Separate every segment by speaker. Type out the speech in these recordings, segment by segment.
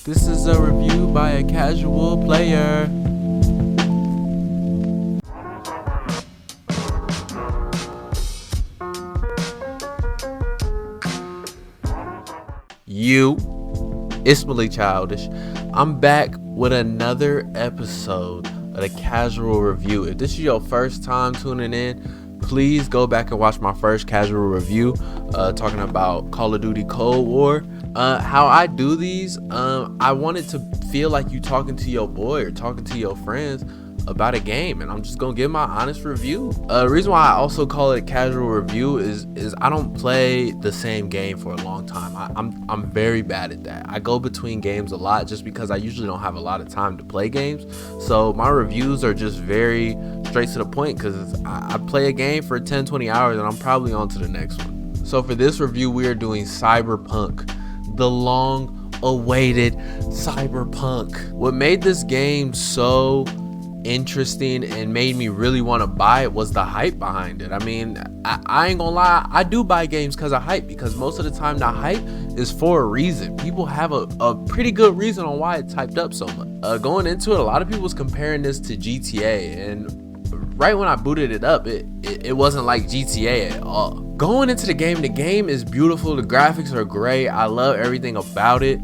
Speaker 1: This is a review by a casual player. It's Malik Childish. I'm back with another episode of the casual review. If this is your first time tuning in, please go back and watch my first casual review talking about Call of Duty Cold War. How I do these, I wanted to feel like you talking to your boy or talking to your friends about a game, and I'm just gonna give my honest review. The reason why I also call it a casual review is I don't play the same game for a long time. I'm very bad at that. I go between games a lot just because I usually don't have a lot of time to play games. So my reviews are just very straight to the point because I play a game for 10-20 hours and I'm probably on to the next one. So for this review, we are doing Cyberpunk, the long awaited Cyberpunk. What made this game so interesting and made me really want to buy it was the hype behind it. I mean, I ain't gonna lie, I do buy games because of hype, because most of the time the hype is for a reason. People have a pretty good reason on why it's hyped up so much. Going into it, a lot of people was comparing this to GTA, and right when I booted it up, it wasn't like GTA at all. Going into the game is beautiful, the graphics are great, I love everything about it.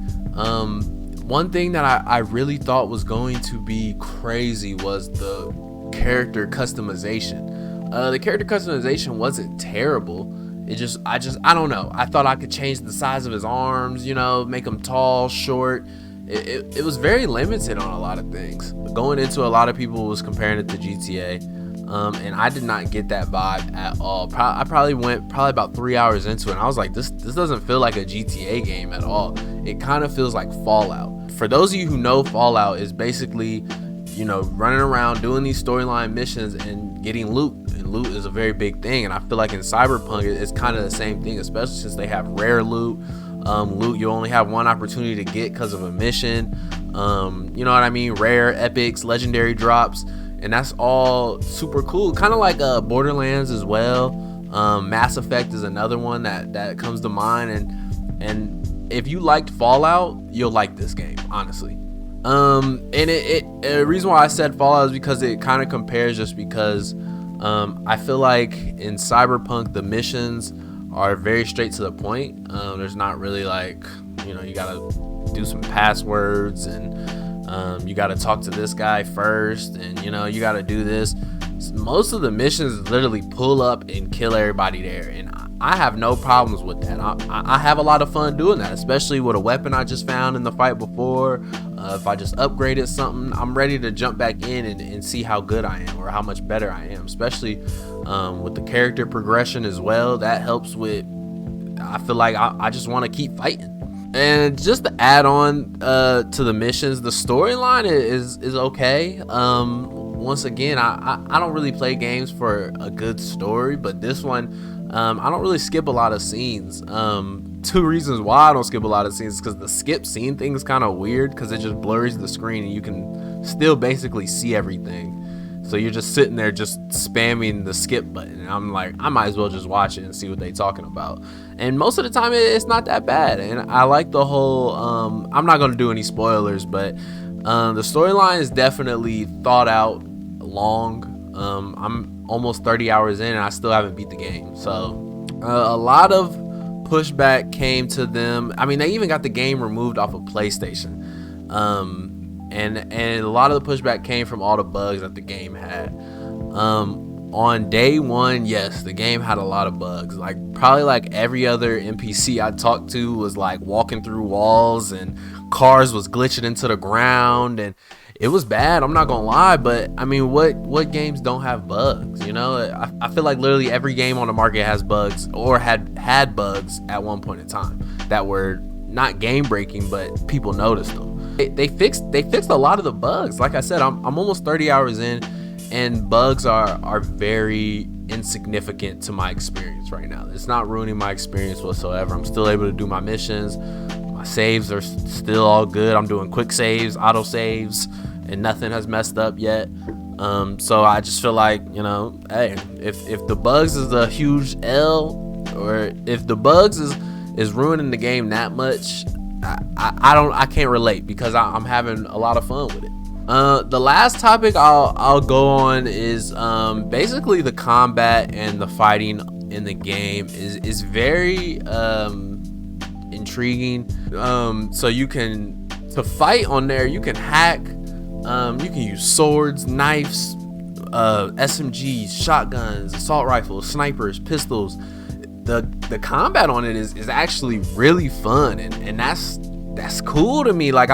Speaker 1: One thing that I really thought was going to be crazy was the character customization. The character customization wasn't terrible. I don't know. I thought I could change the size of his arms, make him tall, short. It was very limited on a lot of things. Going into, a lot of people was comparing it to GTA. And I did not get that vibe at all. I probably went about 3 hours into it, and I was like, this doesn't feel like a GTA game at all. It kind of feels like Fallout. For those of you who know, Fallout is basically, running around doing these storyline missions and getting loot. And loot is a very big thing, and I feel like in Cyberpunk it's kind of the same thing, especially since they have rare loot. Loot you only have one opportunity to get because of a mission. You know what I mean? Rare, epics, legendary drops. And that's all super cool, kind of like Borderlands as well. Mass Effect is another one that comes to mind, and if you liked Fallout, you'll like this game, honestly. And the reason why I said Fallout is because it kind of compares, just because I feel like in Cyberpunk the missions are very straight to the point. There's not really like, you gotta do some passwords, and you got to talk to this guy first, and you got to do this. Most of the missions literally pull up and kill everybody there, and I have no problems with that. I have a lot of fun doing that, especially with a weapon I just found in the fight before. If I just upgraded something, I'm ready to jump back in and see how good I am or how much better I am, especially with the character progression as well. That helps with, I feel like I just want to keep fighting. And just to add on to the missions, the storyline is okay. Once again, I don't really play games for a good story, but this one, I don't really skip a lot of scenes. Two reasons why I don't skip a lot of scenes is because the skip scene thing is kind of weird, because it just blurs the screen and you can still basically see everything. So you're just sitting there just spamming the skip button, and I'm like, I might as well just watch it and see what they're talking about. And most of the time it's not that bad, and I like the whole I'm not gonna do any spoilers, but the storyline is definitely thought out, long. I'm almost 30 hours in and I still haven't beat the game, so a lot of pushback came to them. I mean, they even got the game removed off of PlayStation. And a lot of the pushback came from all the bugs that the game had. On day one, yes, the game had a lot of bugs. Like probably like every other NPC I talked to was like walking through walls, and cars was glitching into the ground, and it was bad, I'm not gonna lie. But I mean, what games don't have bugs? I feel like literally every game on the market has bugs, or had bugs at one point in time that were not game breaking, but people noticed them. They fixed a lot of the bugs. Like I said, I'm almost 30 hours in, and bugs are very insignificant to my experience right now. It's not ruining my experience whatsoever. I'm still able to do my missions. My saves are still all good. I'm doing quick saves, auto saves, and nothing has messed up yet. So I just feel like, hey, if the bugs is a huge L, or if the bugs is ruining the game that much, I can't relate because I'm having a lot of fun with it. The last topic I'll go on is basically the combat and the fighting in the game is very intriguing. So you can to fight on there, you can hack, you can use swords, knives, SMGs, shotguns, assault rifles, snipers, pistols. The combat on it is actually really fun, and that's cool to me. Like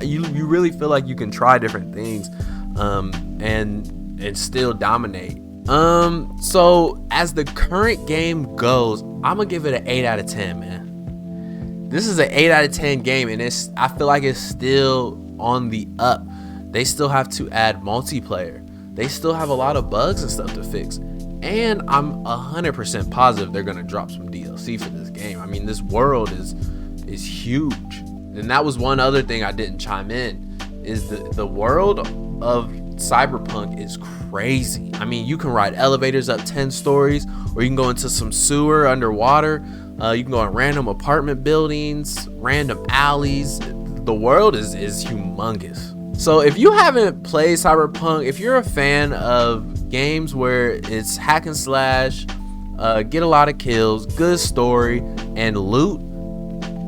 Speaker 1: you really feel like you can try different things and still dominate. So as the current game goes, I'm gonna give it an 8 out of 10, man. This is an 8 out of 10 game, and I feel like it's still on the up. They still have to add multiplayer. They still have a lot of bugs and stuff to fix. And I'm 100% positive they're gonna drop some DLC for this game. I mean, this world is huge. And that was one other thing I didn't chime in, is the world of Cyberpunk is crazy. I mean, you can ride elevators up 10 stories, or you can go into some sewer underwater. You can go in random apartment buildings, random alleys. The world is humongous. So if you haven't played Cyberpunk, if you're a fan of games where it's hack and slash, get a lot of kills, good story, and loot,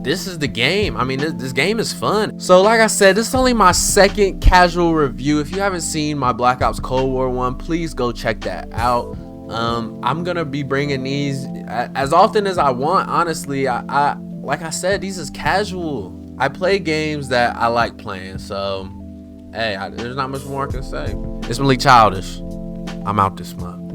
Speaker 1: this is the game. I mean, this game is fun. So like I said, this is only my second casual review. If you haven't seen my Black Ops Cold War one, please go check that out. I'm gonna be bringing these as often as I want. Honestly, I like I said, these is casual. I play games that I like playing, so hey, there's not much more I can say. It's Malik Childish. I'm out this month.